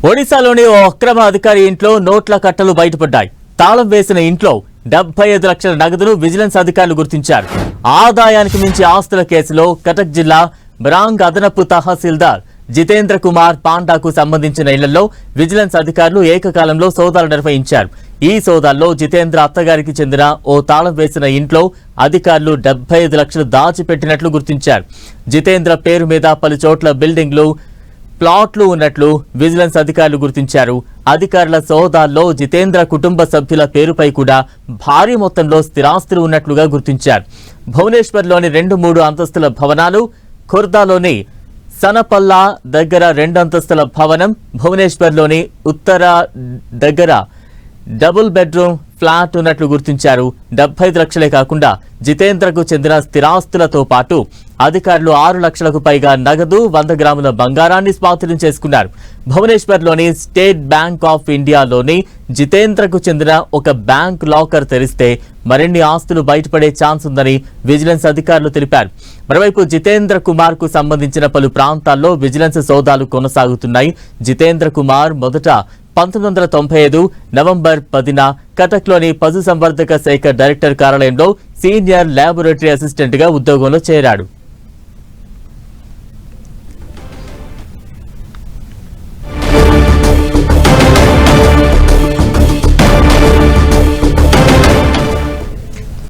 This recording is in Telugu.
ఒడిశాలోని ఓ అక్రమ అధికారి ఇంట్లో నోట్ల కట్టలు బయటపడ్డాయి. తాళం వేసిన ఇంట్లో 75 లక్షల నగదును విజిలెన్స్ అధికారులు గుర్తించారు. ఆదాయానికి మించి ఆస్తుల కేసులో కటక్ జిల్లా బ్రాంగ్ అదనపు తహసీల్దార్ జితేంద్ర కుమార్ పాండాకు సంబంధించిన ఇళ్లలో విజిలెన్స్ అధికారులు ఏకకాలంలో సోదాలు నిర్వహించారు. ఈ సోదాల్లో జితేంద్ర అత్తగారికి చెందిన ఓ తాళం వేసిన ఇంట్లో అధికారులు 75 లక్షలు దాచిపెట్టినట్లు గుర్తించారు. జితేంద్ర పేరు మీద పలు చోట్ల బిల్డింగ్లు, ప్లాట్లు ఉన్నట్లు విజిలెన్స్ అధికారులు గుర్తించారు. అధికారుల సోదాల్లో జితేంద్ర కుటుంబ సభ్యుల పేరుపై కూడా భారీ మొత్తంలో స్థిరాస్తులు ఉన్నట్లుగా గుర్తించారు. భువనేశ్వర్లోని 2-3 అంతస్తుల భవనాలు, ఖుర్దాలోని సనపల్లా దగ్గర 2 అంతస్తుల భవనం, భువనేశ్వర్లోని ఉత్తర దగ్గర డబుల్ బెడ్రూమ్ ఫ్లాట్ ఉన్నట్లు గుర్తించారు. 75 లక్షలే కాకుండా జితేంద్రకు చెందిన స్థిరాస్తులతో పాటు అధికారులు 6 లక్షలకు పైగా నగదు, 100 గ్రాముల బంగారాన్ని స్వాధీనం చేసుకున్నారు. భువనేశ్వర్లోని స్టేట్ బ్యాంక్ ఆఫ్ ఇండియాలోని జితేంద్రకు చెందిన ఒక బ్యాంక్ లాకర్ తెరిస్తే మరిన్ని ఆస్తులు బయటపడే ఛాన్స్ ఉందని విజిలెన్స్ అధికారులు తెలిపారు. మరోవైపు జితేంద్ర కుమార్ కు సంబంధించిన పలు ప్రాంతాల్లో విజిలెన్స్ సోదాలు కొనసాగుతున్నాయి. జితేంద్ర కుమార్ మొదట 1995 నవంబర్ 10న కటక్లోని పశు సంవర్ధక శాఖ డైరెక్టర్ కార్యాలయంలో సీనియర్ ల్యాబొరేటరీ అసిస్టెంట్ గా ఉద్యోగంలో చేరాడు.